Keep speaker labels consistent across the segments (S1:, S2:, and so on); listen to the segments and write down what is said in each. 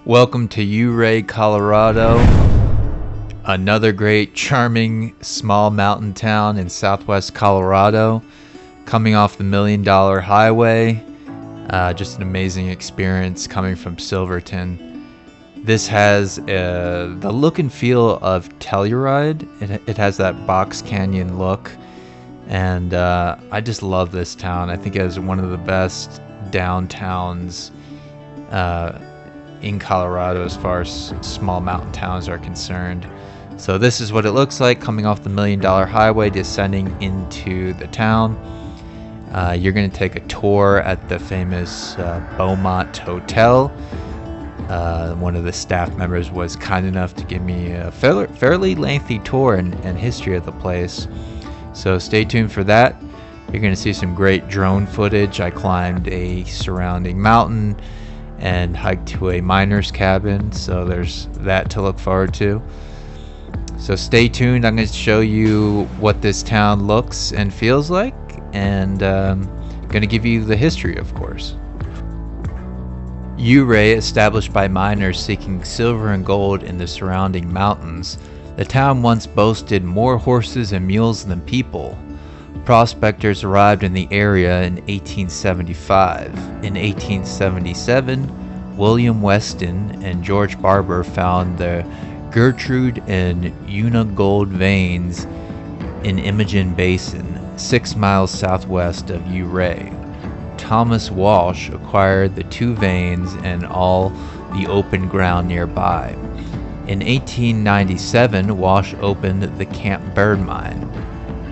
S1: Welcome to Ouray, Colorado, another great, charming, small mountain town in southwest Colorado, coming off the $1 Million Highway. Just an amazing experience coming from Silverton. This has the look and feel of Telluride. It has that box canyon look, and I just love this town. I think it is one of the best downtowns in Colorado as far as small mountain towns are concerned. So this is what it looks like coming off the $1 Million Highway, descending into the town. You're going to take a tour at the famous Beaumont Hotel. One of the staff members was kind enough to give me a fairly lengthy tour and history of the place. So stay tuned for that. You're going to see some great drone footage. I climbed a surrounding mountain and hiked to a miner's cabin, so there's that to look forward to. So stay tuned. I'm going to show you what this town looks and feels like, and going to give you the history, of course. Uray, established by miners seeking silver and gold in the surrounding mountains, the town once boasted more horses and mules than people. Prospectors arrived in the area in 1875. In 1877, William Weston and George Barber found the 𝐿gertrude and 𝐬𝐮𝐬𝐫𝐿 gold veins in Imogen Basin, 6 miles southwest of Uray. Thomas Walsh acquired the 2 veins and all the open ground nearby. In 1897, Walsh opened the 𝐃𝐨𝐵 mine,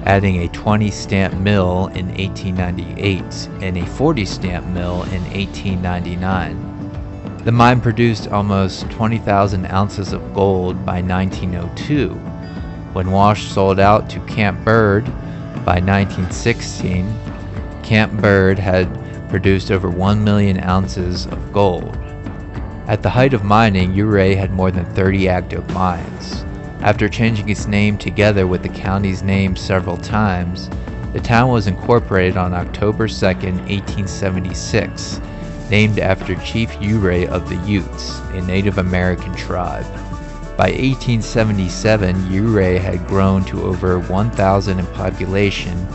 S1: adding a 20 stamp mill in 1898 and a 40 stamp mill in 1899. The mine produced almost 20,000 ounces of gold by 1902. When Walsh sold out to 𝐃𝐵𝐵 by 1916, 𝐃𝐵𝐵 had produced over 1 million ounces of gold. At the height of mining, Uray had more than 30 active mines. After changing its name together with the county's name several times, the town was incorporated on October 2, 1876, named after Chief Ouray of the Utes, a Native American tribe. By 1877, Uray had grown to over 1,000 in population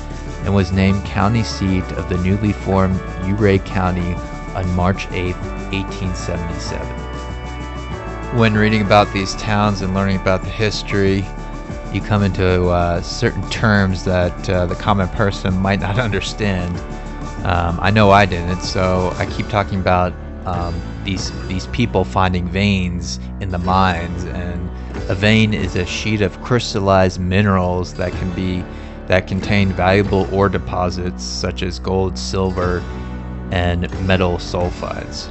S1: and was named county seat of the newly formed Ouray County on March 8, 1877. When reading about these towns and learning about the history, you come into certain terms that the common person might not understand. I know I didn't, so I keep talking about these people finding veins in the mines, and a vein is a sheet of crystallized minerals that contain valuable ore deposits such as gold, silver, and metal sulfides.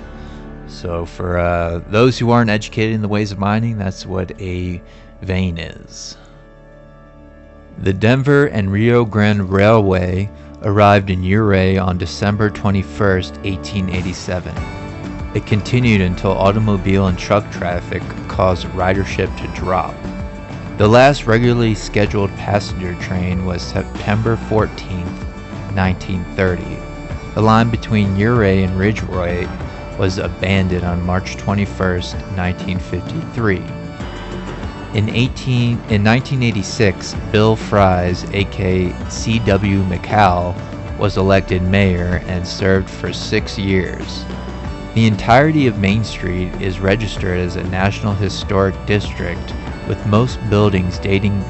S1: So for those who aren't educated in the ways of mining, that's what a vein is. The Denver and Rio Grande Railway arrived in Uray on December 21, 1887. It continued until automobile and truck traffic caused ridership to drop. The last regularly scheduled passenger train was September 14, 1930. The line between Uray and Ridgeway was abandoned on March 21, 1953. In 1986, Bill Fries, aka 𝐶𝐤𝐫𝐞, was elected mayor and served for 6 years. The entirety of Main Street is registered as a National Historic District, with most buildings dating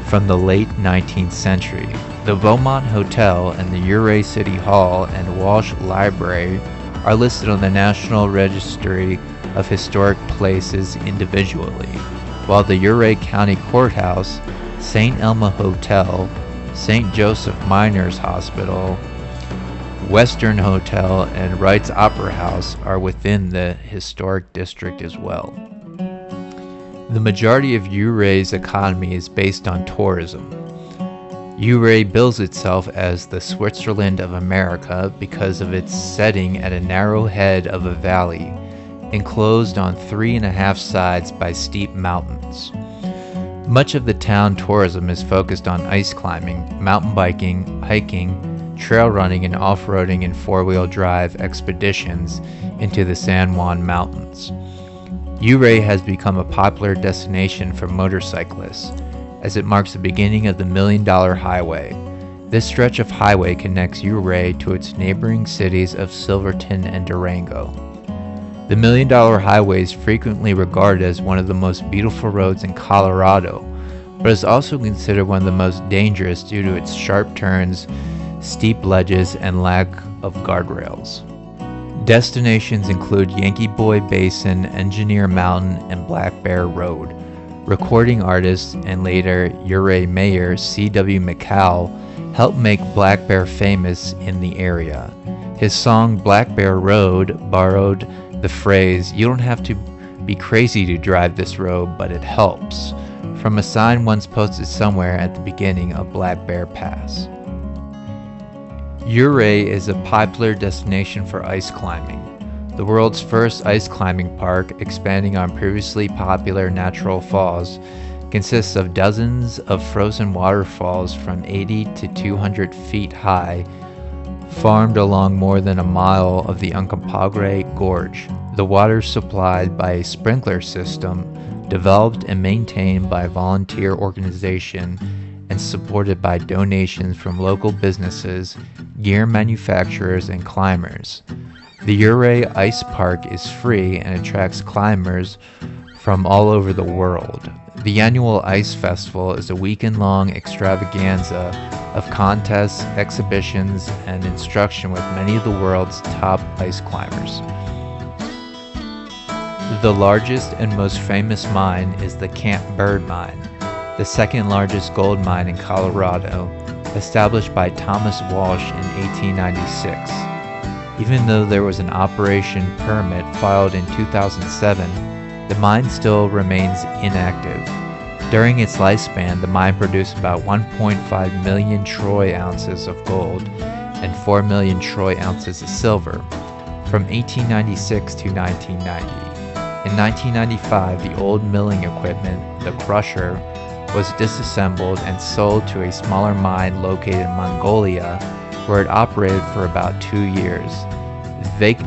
S1: from the late 19th century. The Beaumont Hotel and the Uray City Hall and Walsh Library are listed on the National Registry of Historic Places individually, while the Uray County Courthouse, St. Elmo Hotel, St. Joseph Miners Hospital, Western Hotel, and Wright's Opera House are within the historic district as well. The majority of Uray's economy is based on tourism. Uray bills itself as the Switzerland of America because of its setting at a narrow head of a valley, enclosed on 3.5 sides by steep mountains. Much of the town tourism is focused on ice climbing, mountain biking, hiking, trail running, and off-roading in 4-wheel drive expeditions into the San Juan Mountains. Uray has become a popular destination for motorcyclists, as it marks the beginning of the $1 Million Highway. This stretch of highway connects Uray to its neighboring cities of Silverton and Durango. The $1 Million Highway is frequently regarded as one of the most beautiful roads in Colorado, but is also considered one of the most dangerous due to its sharp turns, steep ledges, and lack of guardrails. Destinations include Yankee Boy Basin, Engineer Mountain, and Black Bear Road. Recording artist and later Ouray mayor 𝐃𝐨𝐽𝐵𝐿 helped make Black Bear famous in the area. His song Black Bear Road borrowed the phrase, "You don't have to be crazy to drive this road, but it helps," from a sign once posted somewhere at the beginning of Black Bear Pass. Uray is a popular destination for ice climbing. The world's first ice climbing park, expanding on previously popular natural falls, consists of dozens of frozen waterfalls from 80 to 200 feet high, farmed along more than a mile of the 𝐿Pen Gorge. The water is supplied by a sprinkler system, developed and maintained by a volunteer organization and supported by donations from local businesses, gear manufacturers, and climbers. The Uray Ice Park is free and attracts climbers from all over the world. The annual Ice Festival is a weekend-long extravaganza of contests, exhibitions, and instruction with many of the world's top ice climbers. The largest and most famous mine is the Camp Bird Mine, the second largest gold mine in Colorado, established by Thomas Walsh in 1896. Even though there was an operation permit filed in 2007, the mine still remains inactive. During its lifespan, the mine produced about 1.5 million troy ounces of gold and 4 million troy ounces of silver from 1896 to 1990. In 1995, the old milling equipment, the crusher, was disassembled and sold to a smaller mine located in Mongolia, where it operated for about 2 years.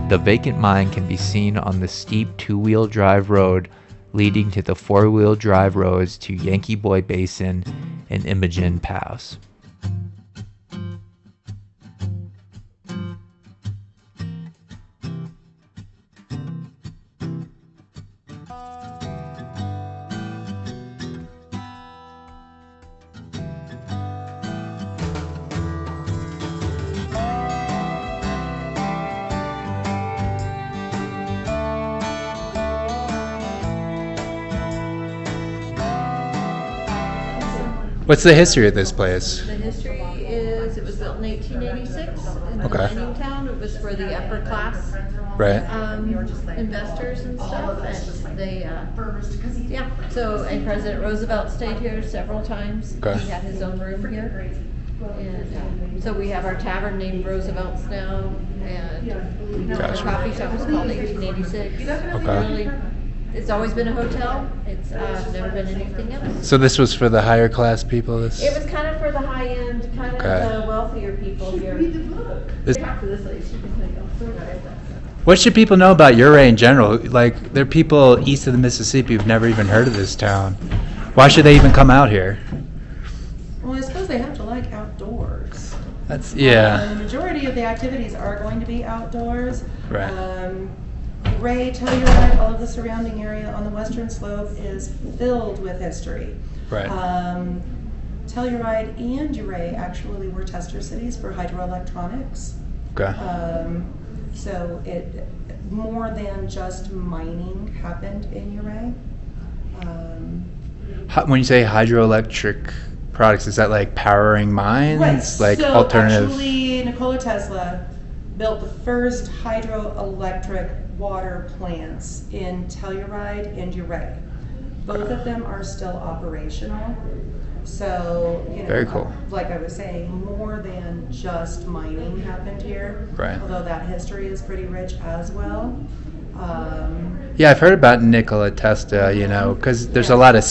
S1: The vacant mine can be seen on the steep two-wheel drive road leading to the four-wheel drive roads to Yankee Boy Basin and 𝐿Pen Pass. What's the history of this place?
S2: The history is it was built in 1886 in the mining town. It was for the upper class investors and stuff. And they, and President Roosevelt stayed here several times.
S1: Okay.
S2: He had his own room here. And so we have our tavern named Roosevelt's now. And our coffee shop was called 1886. Really, it's always been a hotel. It's never been anything else.
S1: So this was for the higher class people?
S2: It was kind of for the high end, kind of the wealthier people here.
S1: What should people know about Uray in general? Like, there are people east of the Mississippi who've never even heard of this town. Why should they even come out here?
S3: Well, I suppose they have to like outdoors.
S1: That's
S3: The majority of the activities are going to be outdoors.
S1: Right.
S3: Uray, Telluride, all of the surrounding area on the western slope is filled with history.
S1: Right.
S3: Telluride and Uray actually were tester cities for hydroelectronics.
S1: Okay.
S3: So it more than just mining happened in Uray.
S1: When you say hydroelectric products, is that like powering mines?
S3: Right.
S1: Like
S3: so
S1: alternative?
S3: Actually, Nikola Tesla built the first hydroelectric water plants in Telluride and Uray. Both of them are still operational. So,
S1: very cool.
S3: Like I was saying, more than just mining happened here.
S1: Right.
S3: Although that history is pretty rich as well.
S1: Yeah, I've heard about Nikola Tesla, because there's a lot of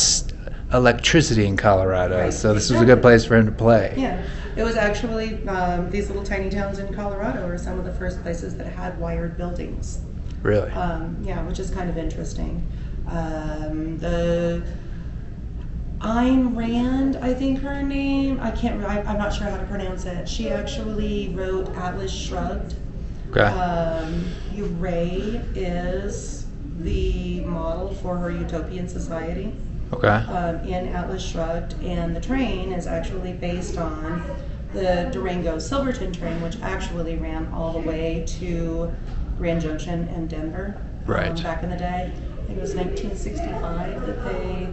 S1: electricity in Colorado,
S3: Right.
S1: so this was a good place for him to play.
S3: Yeah, it was actually these little tiny towns in Colorado are some of the first places that had wired buildings.
S4: Really?
S3: Yeah, which is kind of interesting. The Ayn Rand, I think her name, I'm not sure how to pronounce it. She actually wrote Atlas Shrugged.
S4: Okay.
S3: Uray is the model for her utopian society.
S4: Okay.
S3: In Atlas Shrugged, and the train is actually based on the Durango-Silverton train, which actually ran all the way to Grand Junction and Denver.
S4: Right.
S3: Back in the day. I think it was 1965 that they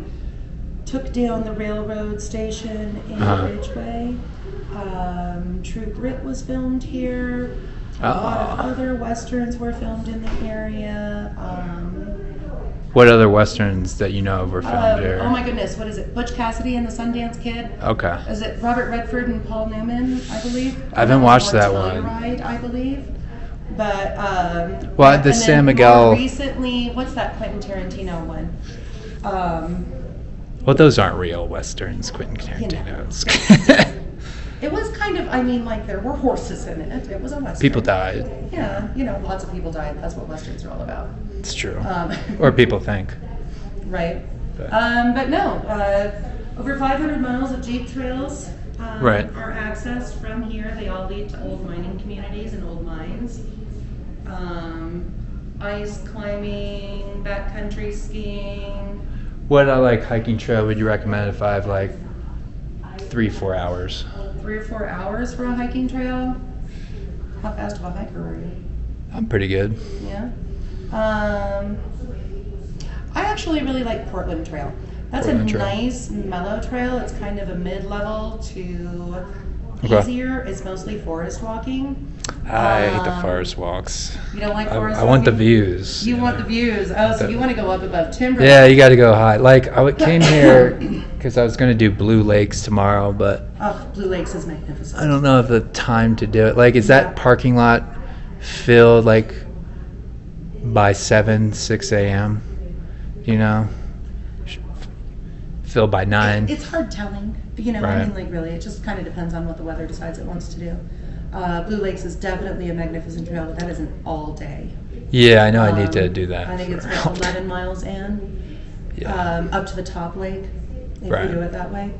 S3: took down the railroad station in Ridgeway. True Grit was filmed here. A lot of other westerns were filmed in the area.
S4: What other westerns that you know of were filmed here?
S3: Oh my goodness, what is it? Butch Cassidy and the Sundance Kid?
S4: Okay.
S3: Is it Robert Redford and Paul Newman, I believe?
S4: I haven't watched that one.
S3: Right, I believe. But
S4: well, the San Miguel.
S3: More recently, what's that Quentin Tarantino one?
S4: Well, those aren't real westerns, Quentin Tarantino's.
S3: It was kind of, I mean, like there were horses in it. It was a western.
S4: People died.
S3: Yeah, you know, lots of people died. That's what westerns are all about.
S4: It's true. Or people think.
S3: Right. But no, over 500 miles of jeep trails
S4: right.
S3: are accessed from here. They all lead to old mining communities and old mines. Ice climbing, backcountry skiing.
S4: What hiking trail would you recommend if I have 3-4 hours?
S3: 3 or 4 hours for a hiking trail? How fast of a hiker are you?
S4: I'm pretty good.
S3: Yeah. I actually really like Portland Trail. That's Portland Trail. Nice, mellow trail. It's kind of a mid-level to easier. It's mostly forest walking.
S4: I hate the forest walks.
S3: You don't like forest walking?
S4: I want the views.
S3: You want the views. Oh, so you want to go up above timber.
S4: Yeah, you got to go high. I came here because I was going to do Blue Lakes tomorrow, but...
S3: Oh, Blue Lakes is magnificent.
S4: I don't know if the time to do it. Is that parking lot filled, by 6 a.m.? You know? Filled by 9?
S3: It's hard telling. You know,
S4: right.
S3: I mean, really, it just kind of depends on what the weather decides it wants to do. Blue Lakes is definitely a magnificent trail, but that isn't all day.
S4: Yeah, I know I need to do that.
S3: I think it's 11 miles in, up to the top lake, if
S4: right.
S3: you do it that way.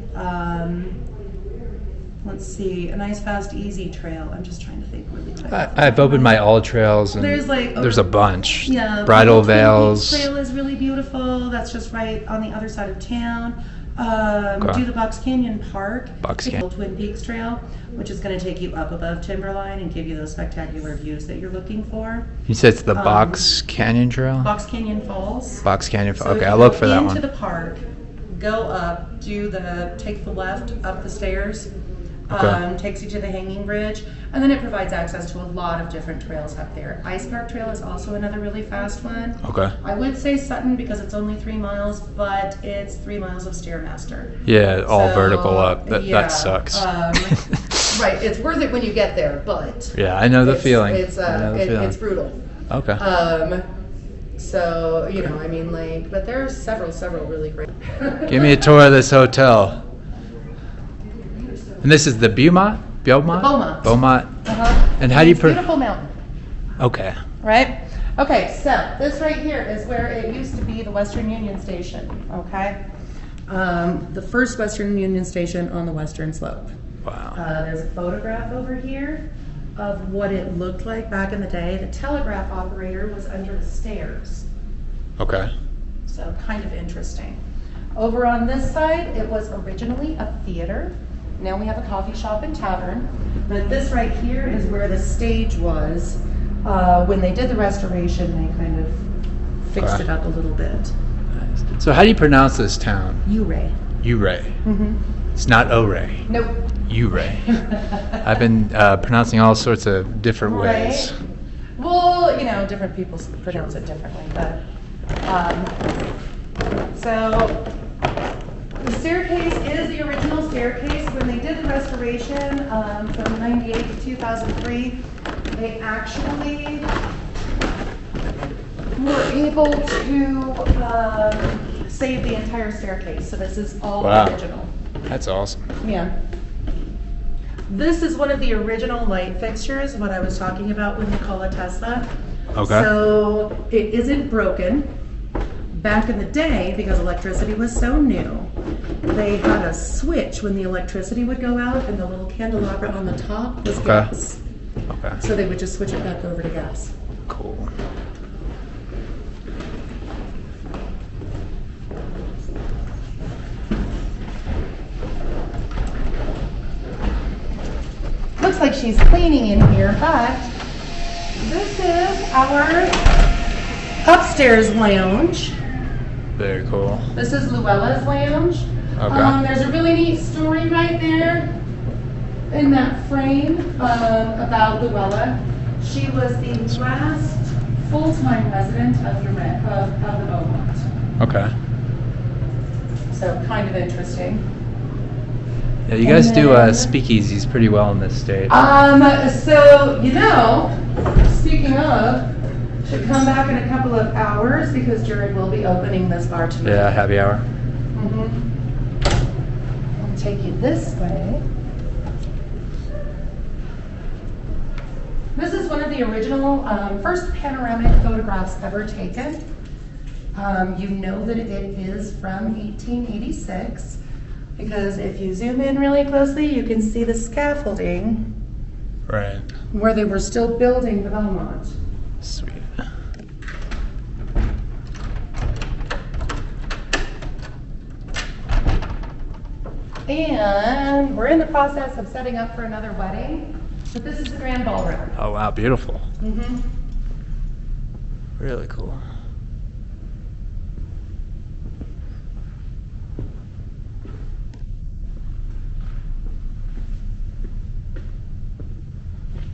S3: Let's see, a nice, fast, easy trail. I'm just trying to think really quick.
S4: I've opened my all trails, and there's a bunch.
S3: Yeah,
S4: Bridal Veils.
S3: The trail is really beautiful. That's just right on the other side of town. Do the Box Canyon Park. Twin Peaks Trail, which is going to take you up above timberline and give you those spectacular views that you're looking for.
S4: You said it's the Box Canyon Trail?
S3: Box Canyon Falls.
S4: Box Canyon Falls.
S3: So
S4: okay, I'll look for that one.
S3: Into the park, go up, take the left up the stairs. Takes you to the hanging bridge, and then it provides access to a lot of different trails up there. Ice Park Trail is also another really fast one.
S4: Okay.
S3: I would say Sutton because it's only 3 miles, but it's 3 miles of Stairmaster.
S4: Yeah, all vertical up. That sucks.
S3: Right, it's worth it when you get there, but
S4: yeah, I know the feeling.
S3: It's brutal.
S4: Okay.
S3: So I mean, but there are several really great.
S4: Give me a tour of this hotel. And this is the Beaumont?
S3: Beaumont.
S4: And how do you
S3: beautiful mountain.
S4: Okay.
S3: Right? Okay, so this right here is where it used to be the Western Union Station, okay? The first Western Union Station on the western slope.
S4: Wow.
S3: There's a photograph over here of what it looked like back in the day. The telegraph operator was under the stairs.
S4: Okay.
S3: So kind of interesting. Over on this side, it was originally a theater. Now we have a coffee shop and tavern, but this right here is where the stage was. When they did the restoration, they kind of fixed it up a little bit.
S4: Nice. So how do you pronounce this town?
S3: Uray.
S4: Uray.
S3: Mm-hmm.
S4: It's not Ourey.
S3: Nope.
S4: Uray. I've been pronouncing all sorts of different ways.
S3: Well, different people pronounce it differently, but so. The staircase is the original staircase. When they did the restoration from 98 to 2003, they actually were able to save the entire staircase. So this is all original.
S4: That's awesome.
S3: Yeah. This is one of the original light fixtures, what I was talking about with Nikola Tesla.
S4: Okay.
S3: So it isn't broken. Back in the day, because electricity was so new, they had a switch when the electricity would go out, and the little candelabra on the top was gas.
S4: Okay.
S3: So they would just switch it back over to gas.
S4: Cool.
S3: Looks like she's cleaning in here, but this is our upstairs lounge.
S4: Very cool.
S3: This is Luella's lounge.
S4: Okay.
S3: There's a really neat story right there in that frame about Luella. She was the last full-time resident of the Beaumont.
S4: Okay.
S3: So kind of interesting.
S4: Yeah, you guys do speakeasies pretty well in this state.
S3: So, you know, speaking of, should come back in a couple of hours because Jared will be opening this bar tonight.
S4: Yeah, happy hour.
S3: I'll take you this way. This is one of the original, first panoramic photographs ever taken. You know that it is from 1886 because if you zoom in really closely, you can see the scaffolding
S4: Right.
S3: where they were still building the Beaumont.
S4: Sweet.
S3: And we're in the process of setting up for another wedding, but this is the grand ballroom.
S4: Oh wow, beautiful.
S3: Mm-hmm.
S4: Really cool.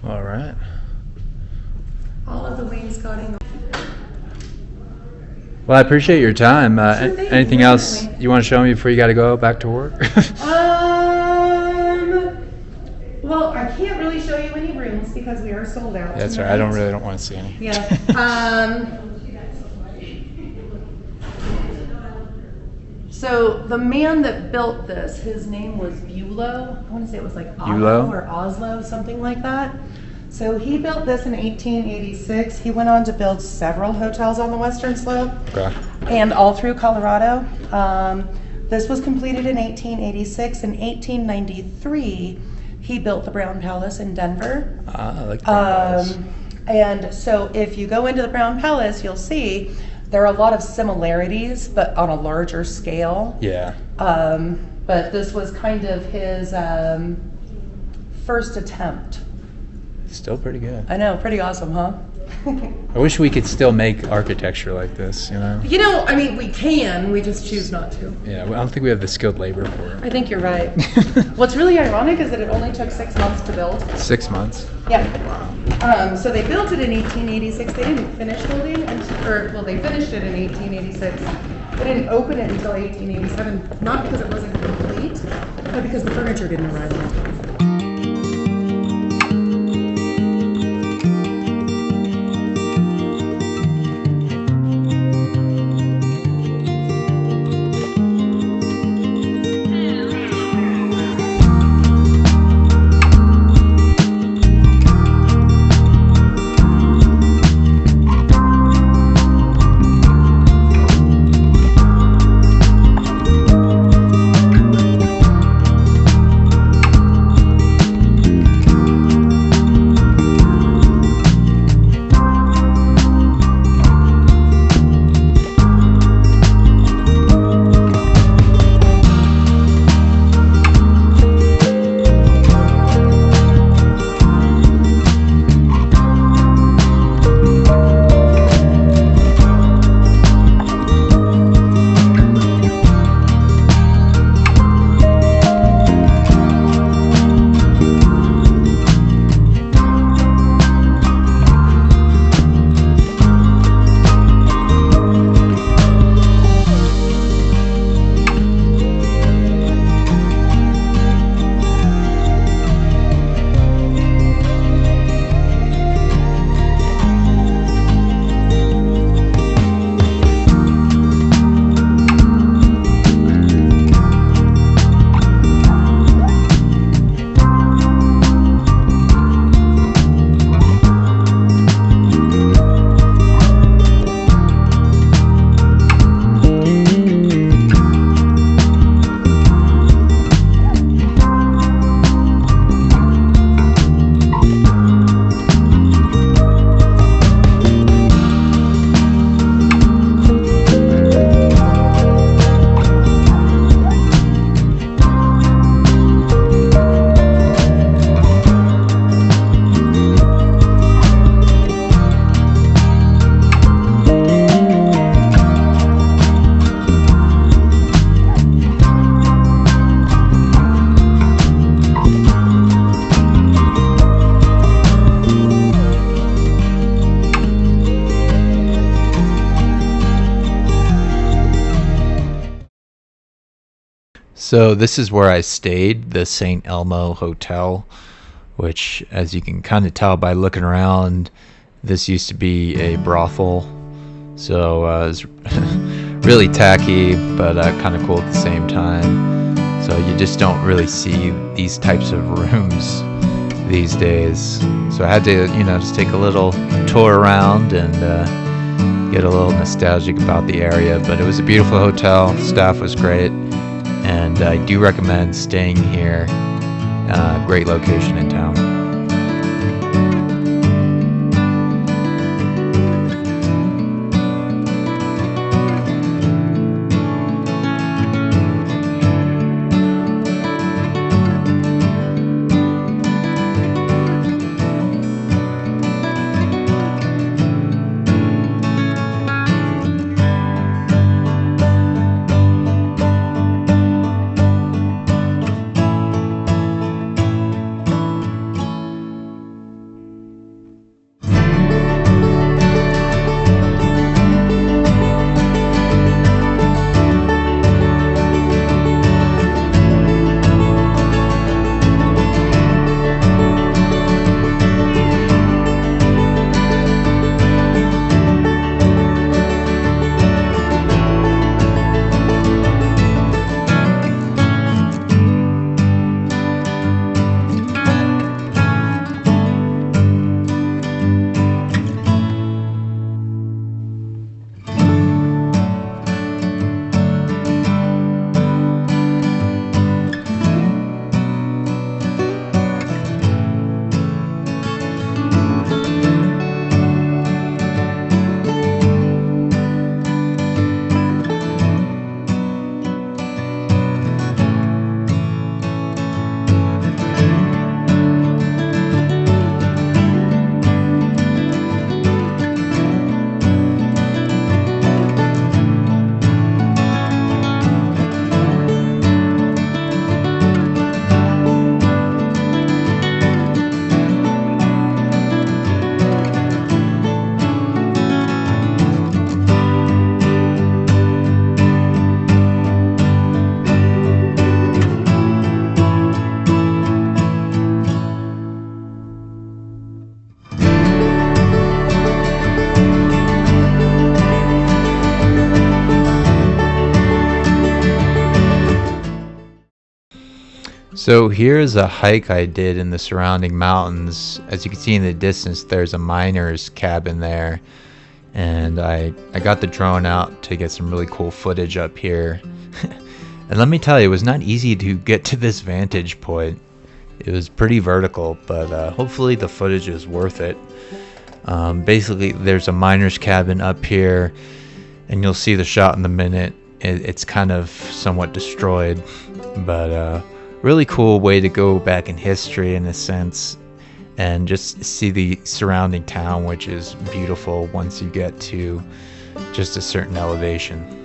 S4: All right.
S3: All of the wainscoting.
S4: Well, I appreciate your time.
S3: Sure thing,
S4: Anything else
S3: definitely.
S4: you want to show me before you got to go back to work?
S3: Well, I can't really show you any rooms because we are sold out.
S4: That's right.
S3: tonight.
S4: I don't want to see any.
S3: Yeah. So the man that built this, his name was Bulow. I want to say it was like
S4: Bulow?
S3: Oslo or Oslo, something like that. So he built this in 1886. He went on to build several hotels on the western slope
S4: Okay.
S3: and all through Colorado. This was completed in 1886. In 1893, he built the Brown Palace in Denver.
S4: I like the Palace.
S3: And so if you go into the Brown Palace, you'll see there are a lot of similarities, but on a larger scale.
S4: Yeah.
S3: But this was kind of his first attempt.
S4: Still pretty good.
S3: I know, pretty awesome, huh?
S4: I wish we could still make architecture like this, you know?
S3: You know, I mean, we can, we just choose not to.
S4: Yeah, I don't think we have the skilled labor for
S3: I think you're right. What's really ironic is that it only took 6 months to build.
S4: it. 6 months.
S3: Yeah. So they built it in 1886. They didn't finish building, well, they finished it in 1886. They didn't open it until 1887, not because it wasn't complete, but because the furniture didn't arrive on time.
S1: So this is where I stayed, the St. Elmo Hotel, which, as you can kind of tell by looking around, this used to be a brothel. So it was really tacky, but kind of cool at the same time. So you just don't really see these types of rooms these days. So I had to, just take a little tour around and get a little nostalgic about the area. But it was a beautiful hotel. Staff was great. And I do recommend staying here. Great location in town. So here's a hike I did in the surrounding mountains. As you can see in the distance, there's a miner's cabin there. And I got the drone out to get some really cool footage up here. And let me tell you, it was not easy to get to this vantage point. It was pretty vertical, but hopefully the footage is worth it. Basically, there's a miner's cabin up here, and you'll see the shot in a minute. It's kind of somewhat destroyed, but really cool way to go back in history in a sense, and just see the surrounding town, which is beautiful once you get to just a certain elevation.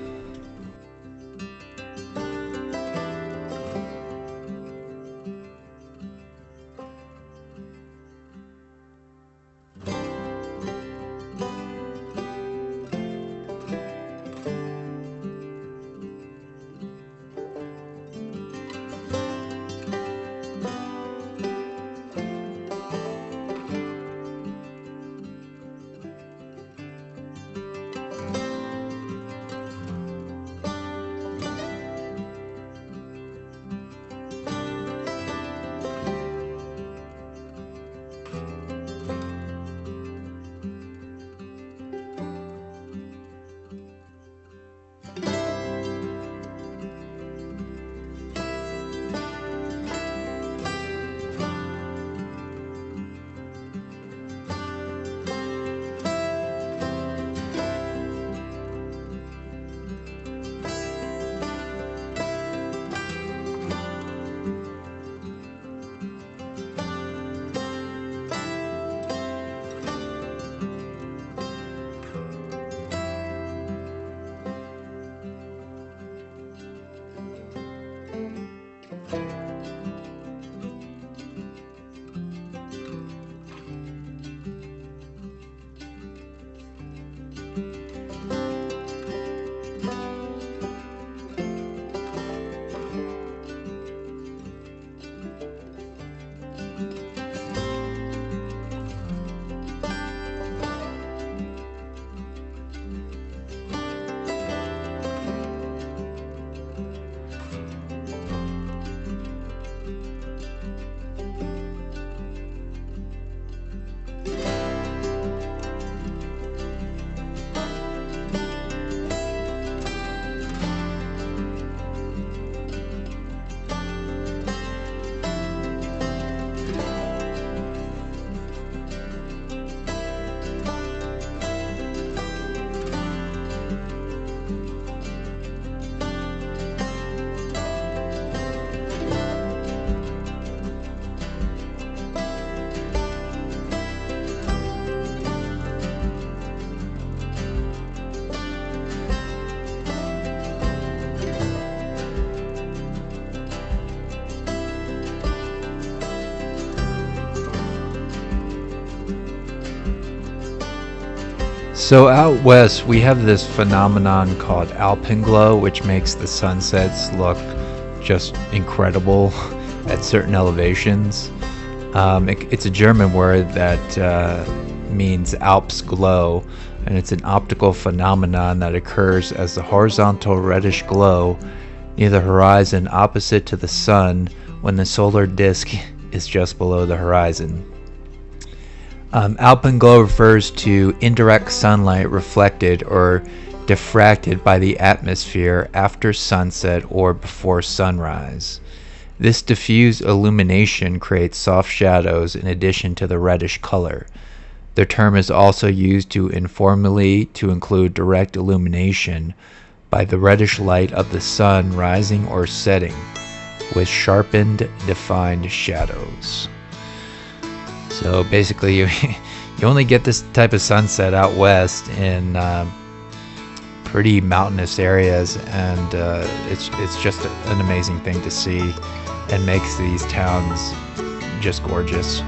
S1: So out west, we have this phenomenon called alpenglow, which makes the sunsets look just incredible at certain elevations. It's a German word that means Alps glow, and it's an optical phenomenon that occurs as the horizontal reddish glow near the horizon opposite to the sun when the solar disk is just below the horizon. Alpenglow refers to indirect sunlight reflected or diffracted by the atmosphere after sunset or before sunrise. This diffuse illumination creates soft shadows in addition to the reddish color. The term is also used to informally to include direct illumination by the reddish light of the sun rising or setting with sharpened, defined shadows. So basically, you only get this type of sunset out west in pretty mountainous areas, and it's just an amazing thing to see, and makes these towns just gorgeous.